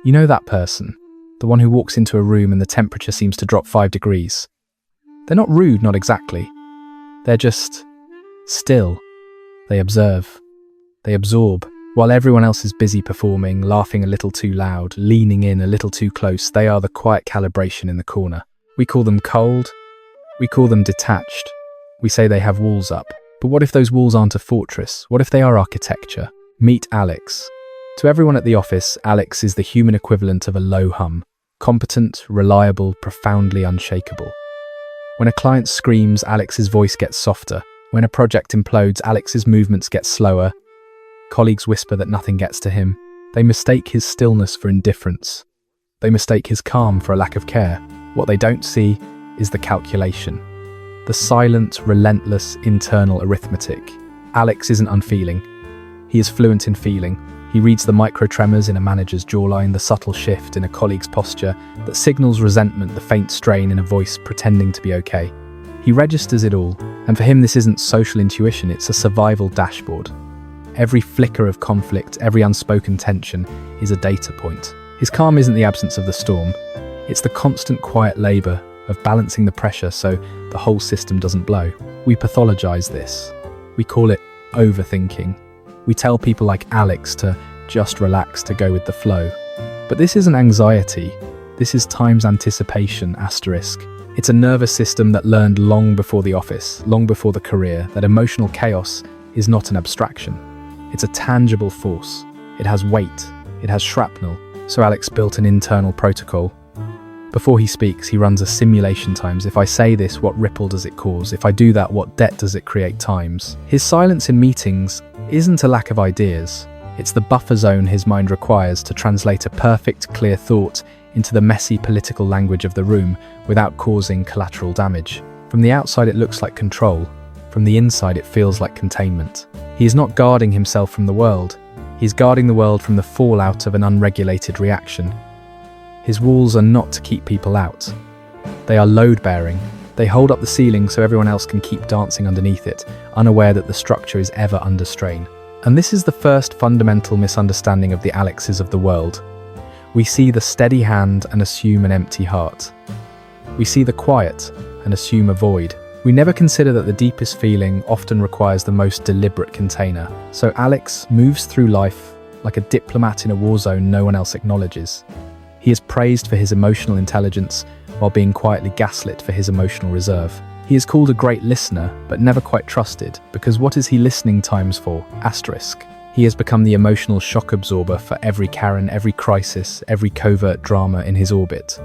You know that person, the one who walks into a room and the temperature seems to drop 5 degrees. They're not rude, not exactly. They're just still. They observe. They absorb. While everyone else is busy performing, laughing a little too loud, leaning in a little too close, they are the quiet calibration in the corner. We call them cold. We call them detached. We say they have walls up. But what if those walls aren't a fortress? What if they are architecture? Meet Alex. To everyone at the office, Alex is the human equivalent of a low hum. Competent, reliable, profoundly unshakable. When a client screams, Alex's voice gets softer. When a project implodes, Alex's movements get slower. Colleagues whisper that nothing gets to him. They mistake his stillness for indifference. They mistake his calm for a lack of care. What they don't see is the calculation. The silent, relentless, internal arithmetic. Alex isn't unfeeling. He is fluent in feeling. He reads the micro-tremors in a manager's jawline, the subtle shift in a colleague's posture that signals resentment, the faint strain in a voice pretending to be okay. He registers it all, and for him this isn't social intuition, it's a survival dashboard. Every flicker of conflict, every unspoken tension is a data point. His calm isn't the absence of the storm, it's the constant quiet labour of balancing the pressure so the whole system doesn't blow. We pathologize this. We call it overthinking. We tell people like Alex to just relax, to go with the flow. But this isn't anxiety. This is time's anticipation, asterisk. It's a nervous system that learned long before the office, long before the career, that emotional chaos is not an abstraction. It's a tangible force. It has weight. It has shrapnel. So Alex built an internal protocol. Before he speaks, he runs a simulation times. If I say this, what ripple does it cause? If I do that, what debt does it create times? His silence in meetings isn't a lack of ideas. It's the buffer zone his mind requires to translate a perfect, clear thought into the messy political language of the room without causing collateral damage. From the outside, it looks like control. From the inside, it feels like containment. He is not guarding himself from the world. He is guarding the world from the fallout of an unregulated reaction. His walls are not to keep people out. They are load-bearing. They hold up the ceiling so everyone else can keep dancing underneath it, unaware that the structure is ever under strain. And this is the first fundamental misunderstanding of the Alexes of the world. We see the steady hand and assume an empty heart. We see the quiet and assume a void. We never consider that the deepest feeling often requires the most deliberate container. So Alex moves through life like a diplomat in a war zone no one else acknowledges. He is praised for his emotional intelligence while being quietly gaslit for his emotional reserve. He is called a great listener, but never quite trusted, because what is he listening times for? Asterisk. He has become the emotional shock absorber for every Karen, every crisis, every covert drama in his orbit.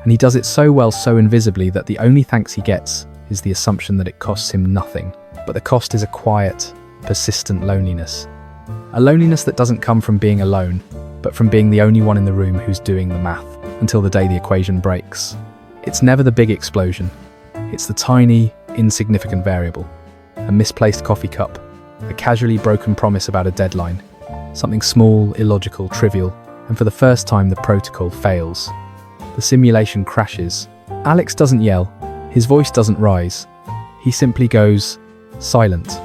And he does it so well, so invisibly, that the only thanks he gets is the assumption that it costs him nothing. But the cost is a quiet, persistent loneliness. A loneliness that doesn't come from being alone, but from being the only one in the room who's doing the math, until the day the equation breaks. It's never the big explosion. It's the tiny, insignificant variable. A misplaced coffee cup, a casually broken promise about a deadline, something small, illogical, trivial, and for the first time the protocol fails. The simulation crashes. Alex doesn't yell. His voice doesn't rise. He simply goes silent.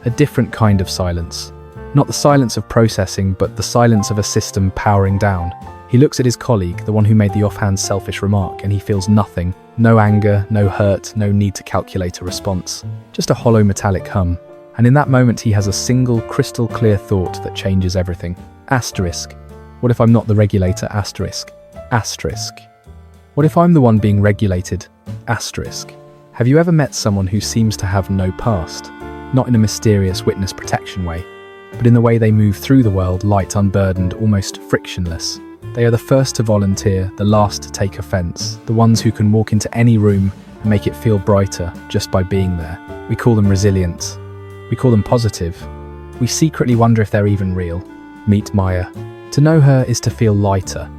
A different kind of silence. Not the silence of processing, but the silence of a system powering down. He looks at his colleague, the one who made the offhand selfish remark, and he feels nothing. No anger, no hurt, no need to calculate a response. Just a hollow metallic hum. And in that moment he has a single crystal clear thought that changes everything. Asterisk. What if I'm not the regulator? Asterisk. Asterisk. What if I'm the one being regulated? Asterisk. Have you ever met someone who seems to have no past? Not in a mysterious witness protection way, but in the way they move through the world, light, unburdened, almost frictionless. They are the first to volunteer, the last to take offense, the ones who can walk into any room and make it feel brighter just by being there. We call them resilient. We call them positive. We secretly wonder if they're even real. Meet Maya. To know her is to feel lighter.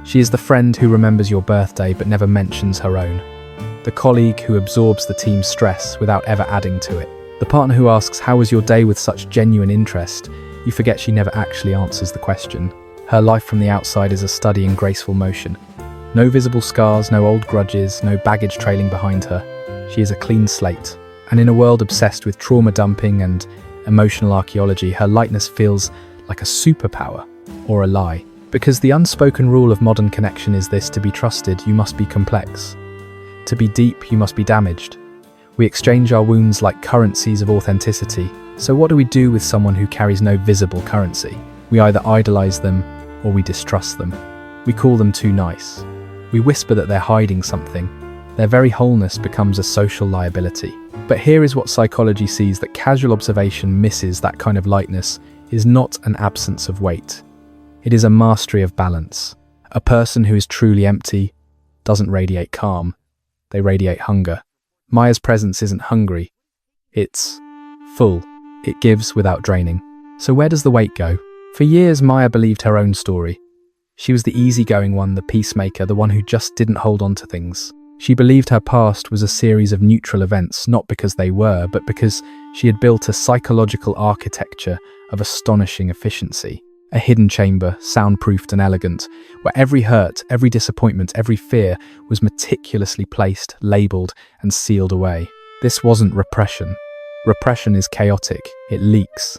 She is the friend who remembers your birthday but never mentions her own. The colleague who absorbs the team's stress without ever adding to it. The partner who asks, "How was your day?" with such genuine interest, you forget she never actually answers the question. Her life from the outside is a study in graceful motion. No visible scars, no old grudges, no baggage trailing behind her. She is a clean slate. And in a world obsessed with trauma dumping and emotional archaeology, her lightness feels like a superpower or a lie. Because the unspoken rule of modern connection is this: to be trusted, you must be complex. To be deep, you must be damaged. We exchange our wounds like currencies of authenticity. So what do we do with someone who carries no visible currency? We either idolize them or we distrust them. We call them too nice. We whisper that they're hiding something. Their very wholeness becomes a social liability. But here is what psychology sees: that casual observation misses that kind of lightness is not an absence of weight. It is a mastery of balance. A person who is truly empty doesn't radiate calm. They radiate hunger. Maya's presence isn't hungry. It's full. It gives without draining. So where does the weight go? For years, Maya believed her own story. She was the easygoing one, the peacemaker, the one who just didn't hold on to things. She believed her past was a series of neutral events, not because they were, but because she had built a psychological architecture of astonishing efficiency. A hidden chamber, soundproofed and elegant, where every hurt, every disappointment, every fear was meticulously placed, labelled, and sealed away. This wasn't repression. Repression is chaotic. It leaks.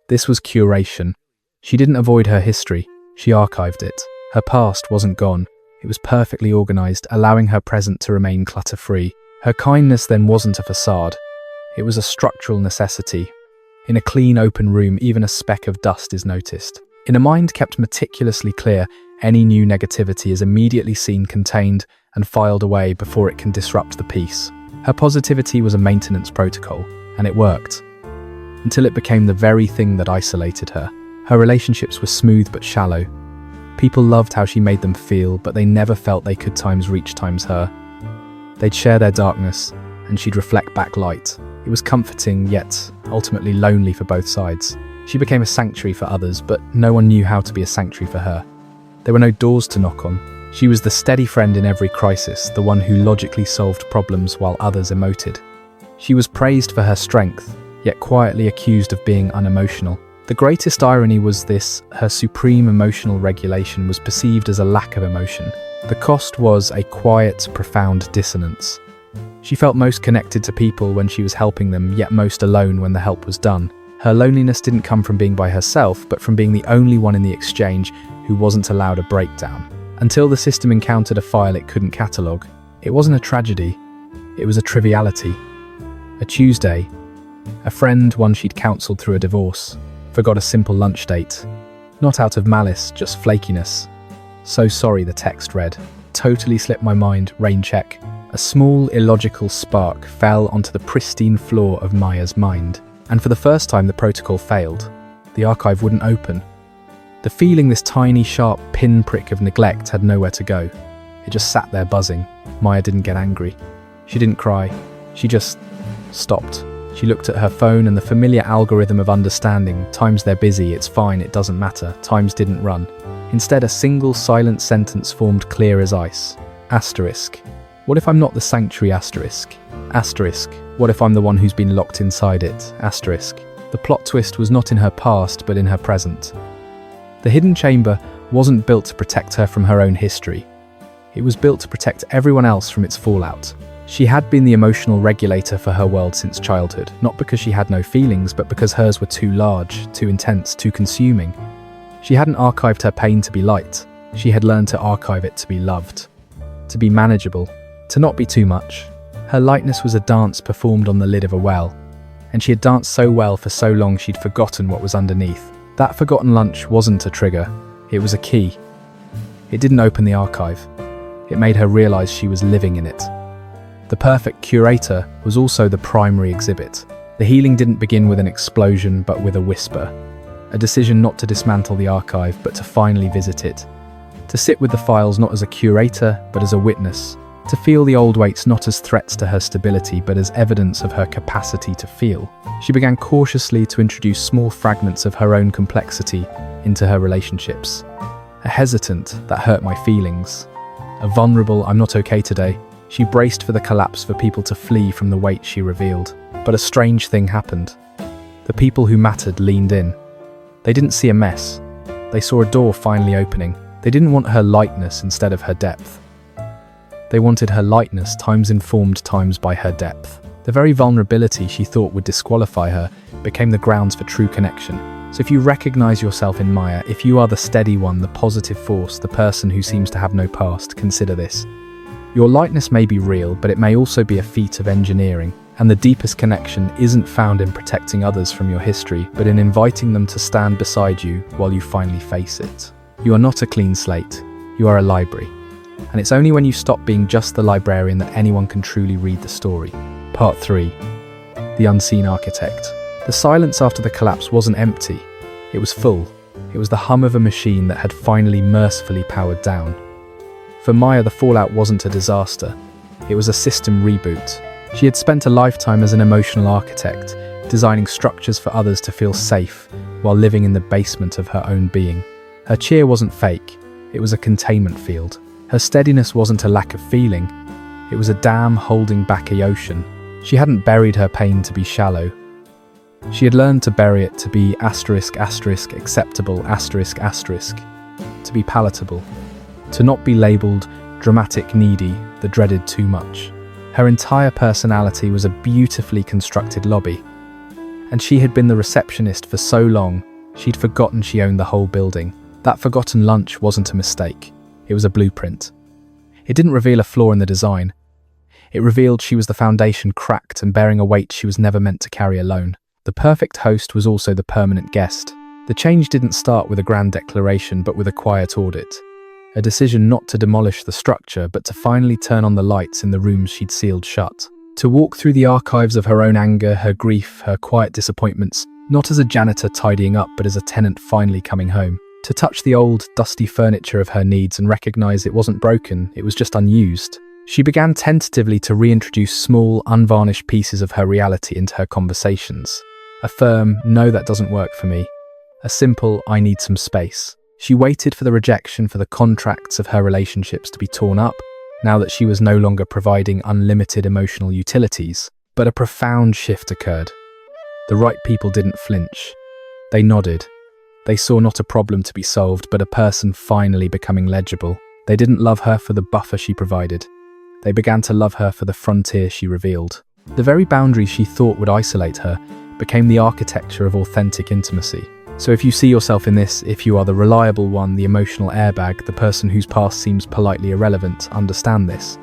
This was curation. She didn't avoid her history. She archived it. Her past wasn't gone. It was perfectly organised, allowing her present to remain clutter-free. Her kindness then wasn't a facade. It was a structural necessity. In a clean, open room, even a speck of dust is noticed. In a mind kept meticulously clear, any new negativity is immediately seen, contained, and filed away before it can disrupt the peace. Her positivity was a maintenance protocol, and it worked. Until it became the very thing that isolated her. Her relationships were smooth but shallow. People loved how she made them feel, but they never felt they could reach her. They'd share their darkness, and she'd reflect back light. It was comforting, yet ultimately lonely for both sides. She became a sanctuary for others, but no one knew how to be a sanctuary for her. There were no doors to knock on. She was the steady friend in every crisis, the one who logically solved problems while others emoted. She was praised for her strength, yet quietly accused of being unemotional. The greatest irony was this: her supreme emotional regulation was perceived as a lack of emotion. The cost was a quiet, profound dissonance. She felt most connected to people when she was helping them, yet most alone when the help was done. Her loneliness didn't come from being by herself, but from being the only one in the exchange who wasn't allowed a breakdown. Until the system encountered a file it couldn't catalogue. It wasn't a tragedy, it was a triviality. A Tuesday, a friend, one she'd counselled through a divorce, forgot a simple lunch date. Not out of malice, just flakiness. "So sorry," the text read. "Totally slipped my mind, rain check." A small, illogical spark fell onto the pristine floor of Maya's mind. And for the first time, the protocol failed. The archive wouldn't open. The feeling, this tiny, sharp pinprick of neglect, had nowhere to go. It just sat there buzzing. Maya didn't get angry. She didn't cry. She just stopped. She looked at her phone, and the familiar algorithm of understanding: times they're busy, it's fine, it doesn't matter, times didn't run. Instead, a single silent sentence formed clear as ice. Asterisk. What if I'm not the sanctuary? Asterisk. Asterisk. What if I'm the one who's been locked inside it? Asterisk. The plot twist was not in her past, but in her present. The hidden chamber wasn't built to protect her from her own history. It was built to protect everyone else from its fallout. She had been the emotional regulator for her world since childhood, not because she had no feelings, but because hers were too large, too intense, too consuming. She hadn't archived her pain to be light. She had learned to archive it to be loved, to be manageable, to not be too much. Her lightness was a dance performed on the lid of a well, and she had danced so well for so long she'd forgotten what was underneath. That forgotten lunch wasn't a trigger, it was a key. It didn't open the archive. It made her realize she was living in it. The perfect curator was also the primary exhibit. The healing didn't begin with an explosion, but with a whisper. A decision not to dismantle the archive, but to finally visit it. To sit with the files not as a curator, but as a witness. To feel the old weights not as threats to her stability, but as evidence of her capacity to feel. She began cautiously to introduce small fragments of her own complexity into her relationships. A hesitant, "that hurt my feelings." A vulnerable, "I'm not okay today." She braced for the collapse, for people to flee from the weight she revealed. But a strange thing happened. The people who mattered leaned in. They didn't see a mess. They saw a door finally opening. They didn't want her lightness instead of her depth. They wanted her lightness, times informed, times by her depth. The very vulnerability she thought would disqualify her became the grounds for true connection. So if you recognize yourself in Maya, if you are the steady one, the positive force, the person who seems to have no past, consider this. Your lightness may be real, but it may also be a feat of engineering, and the deepest connection isn't found in protecting others from your history, but in inviting them to stand beside you while you finally face it. You are not a clean slate, you are a library. And it's only when you stop being just the librarian that anyone can truly read the story. Part 3. The Unseen Architect. The silence after the collapse wasn't empty, it was full. It was the hum of a machine that had finally mercifully powered down. For Maya, the fallout wasn't a disaster, it was a system reboot. She had spent a lifetime as an emotional architect, designing structures for others to feel safe, while living in the basement of her own being. Her cheer wasn't fake, it was a containment field. Her steadiness wasn't a lack of feeling, it was a dam holding back a ocean. She hadn't buried her pain to be shallow. She had learned to bury it to be acceptable, to be palatable. To not be labelled dramatic, needy, the dreaded too much. Her entire personality was a beautifully constructed lobby. And she had been the receptionist for so long, she'd forgotten she owned the whole building. That forgotten lunch wasn't a mistake. It was a blueprint. It didn't reveal a flaw in the design. It revealed she was the foundation cracked and bearing a weight she was never meant to carry alone. The perfect host was also the permanent guest. The change didn't start with a grand declaration, but with a quiet audit. A decision not to demolish the structure, but to finally turn on the lights in the rooms she'd sealed shut. To walk through the archives of her own anger, her grief, her quiet disappointments, not as a janitor tidying up, but as a tenant finally coming home. To touch the old, dusty furniture of her needs and recognize it wasn't broken, it was just unused. She began tentatively to reintroduce small, unvarnished pieces of her reality into her conversations. A firm, no, that doesn't work for me. A simple, I need some space. She waited for the rejection, for the contracts of her relationships to be torn up, now that she was no longer providing unlimited emotional utilities. But a profound shift occurred. The right people didn't flinch. They nodded. They saw not a problem to be solved, but a person finally becoming legible. They didn't love her for the buffer she provided. They began to love her for the frontier she revealed. The very boundaries she thought would isolate her became the architecture of authentic intimacy. So if you see yourself in this, if you are the reliable one, the emotional airbag, the person whose past seems politely irrelevant, understand this.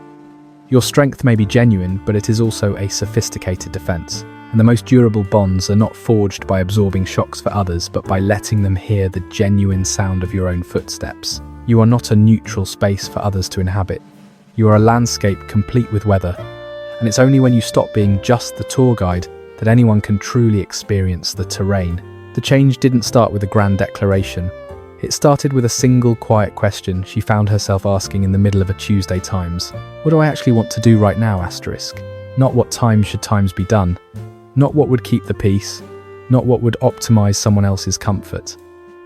Your strength may be genuine, but it is also a sophisticated defense. And the most durable bonds are not forged by absorbing shocks for others, but by letting them hear the genuine sound of your own footsteps. You are not a neutral space for others to inhabit. You are a landscape complete with weather. And it's only when you stop being just the tour guide that anyone can truly experience the terrain. The change didn't start with a grand declaration. It started with a single quiet question she found herself asking in the middle of a Tuesday Times. What do I actually want to do right now, asterisk? Not what time should times be done. Not what would keep the peace. Not what would optimize someone else's comfort.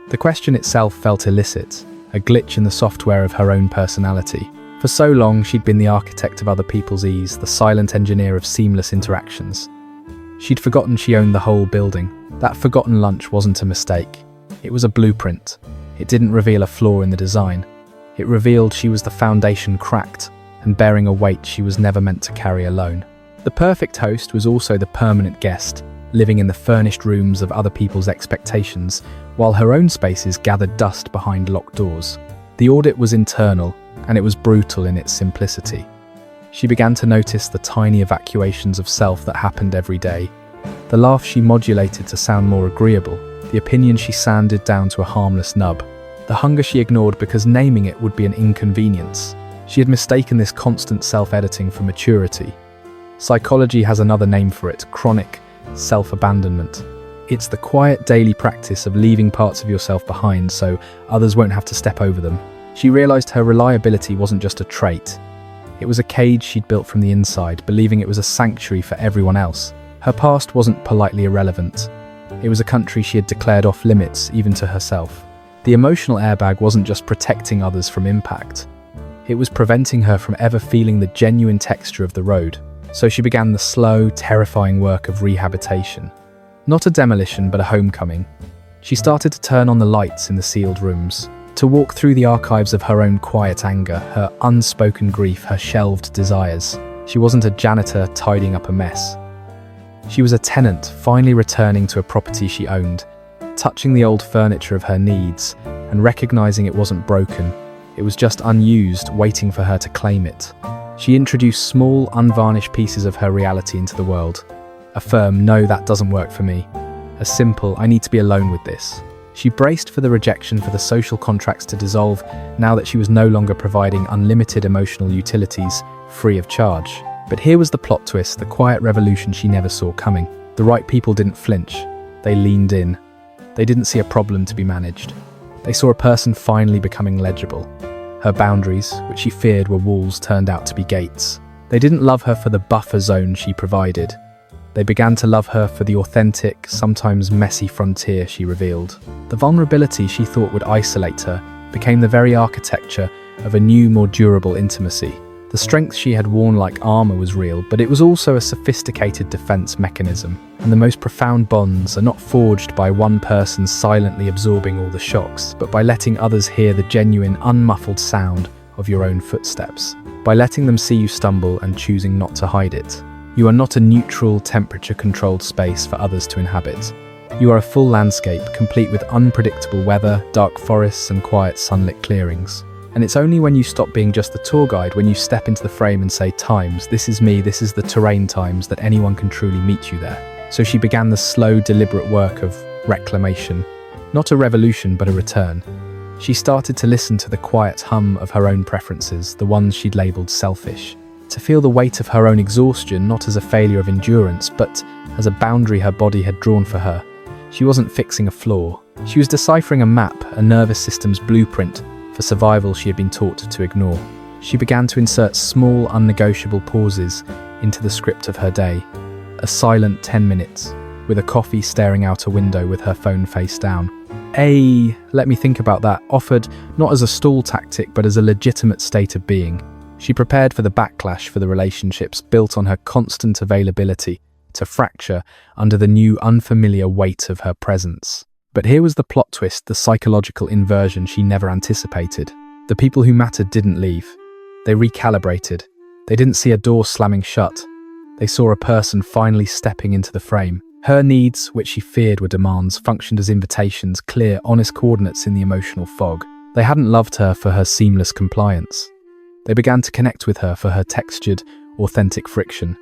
The question itself felt illicit, a glitch in the software of her own personality. For so long, she'd been the architect of other people's ease, the silent engineer of seamless interactions. She'd forgotten she owned the whole building. That forgotten lunch wasn't a mistake. It was a blueprint. It didn't reveal a flaw in the design. It revealed she was the foundation cracked and bearing a weight she was never meant to carry alone. The perfect host was also the permanent guest, living in the furnished rooms of other people's expectations, while her own spaces gathered dust behind locked doors. The audit was internal, and it was brutal in its simplicity. She began to notice the tiny evacuations of self that happened every day. The laugh she modulated to sound more agreeable, the opinion she sanded down to a harmless nub, the hunger she ignored because naming it would be an inconvenience. She had mistaken this constant self-editing for maturity. Psychology has another name for it: chronic self-abandonment. It's the quiet daily practice of leaving parts of yourself behind so others won't have to step over them. She realized her reliability wasn't just a trait. It was a cage she'd built from the inside, believing it was a sanctuary for everyone else. Her past wasn't politely irrelevant. It was a country she had declared off limits, even to herself. The emotional airbag wasn't just protecting others from impact. It was preventing her from ever feeling the genuine texture of the road. So she began the slow, terrifying work of rehabilitation. Not a demolition, but a homecoming. She started to turn on the lights in the sealed rooms, to walk through the archives of her own quiet anger, her unspoken grief, her shelved desires. She wasn't a janitor tidying up a mess. She was a tenant finally returning to a property she owned, touching the old furniture of her needs and recognizing it wasn't broken. It was just unused, waiting for her to claim it. She introduced small, unvarnished pieces of her reality into the world. A firm, no, that doesn't work for me. A simple, I need to be alone with this. She braced for the rejection, for the social contracts to dissolve, now that she was no longer providing unlimited emotional utilities free of charge. But here was the plot twist, the quiet revolution she never saw coming. The right people didn't flinch. They leaned in. They didn't see a problem to be managed. They saw a person finally becoming legible. Her boundaries, which she feared were walls, turned out to be gates. They didn't love her for the buffer zone she provided. They began to love her for the authentic, sometimes messy frontier she revealed. The vulnerability she thought would isolate her became the very architecture of a new, more durable intimacy. The strength she had worn like armor was real, but it was also a sophisticated defense mechanism. And the most profound bonds are not forged by one person silently absorbing all the shocks, but by letting others hear the genuine, unmuffled sound of your own footsteps. By letting them see you stumble and choosing not to hide it. You are not a neutral, temperature-controlled space for others to inhabit. You are a full landscape, complete with unpredictable weather, dark forests and quiet sunlit clearings. And it's only when you stop being just the tour guide, when you step into the frame and say, "Times, this is me, this is the terrain times," that anyone can truly meet you there. So she began the slow, deliberate work of reclamation. Not a revolution, but a return. She started to listen to the quiet hum of her own preferences, the ones she'd labelled selfish. To feel the weight of her own exhaustion, not as a failure of endurance, but as a boundary her body had drawn for her. She wasn't fixing a flaw. She was deciphering a map, a nervous system's blueprint for survival she had been taught to ignore. She began to insert small, unnegotiable pauses into the script of her day. A silent 10 minutes, with a coffee staring out a window with her phone face down. Let me think about that, offered not as a stall tactic, but as a legitimate state of being. She prepared for the backlash for the relationships built on her constant availability to fracture under the new unfamiliar weight of her presence. But here was the plot twist, the psychological inversion she never anticipated. The people who mattered didn't leave. They recalibrated. They didn't see a door slamming shut. They saw a person finally stepping into the frame. Her needs, which she feared were demands, functioned as invitations, clear, honest coordinates in the emotional fog. They hadn't loved her for her seamless compliance. They began to connect with her for her textured, authentic friction.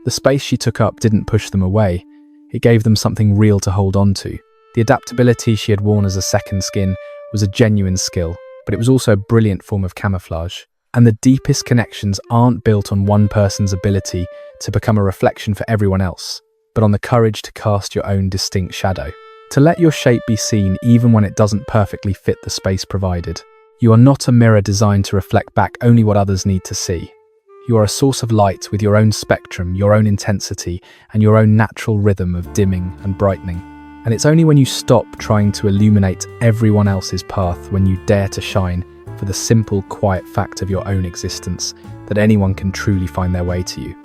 The space she took up didn't push them away. It gave them something real to hold on to. The adaptability she had worn as a second skin was a genuine skill, but it was also a brilliant form of camouflage. And the deepest connections aren't built on one person's ability to become a reflection for everyone else, but on the courage to cast your own distinct shadow. To let your shape be seen even when it doesn't perfectly fit the space provided. You are not a mirror designed to reflect back only what others need to see. You are a source of light with your own spectrum, your own intensity, and your own natural rhythm of dimming and brightening. And it's only when you stop trying to illuminate everyone else's path, when you dare to shine for the simple, quiet fact of your own existence, that anyone can truly find their way to you.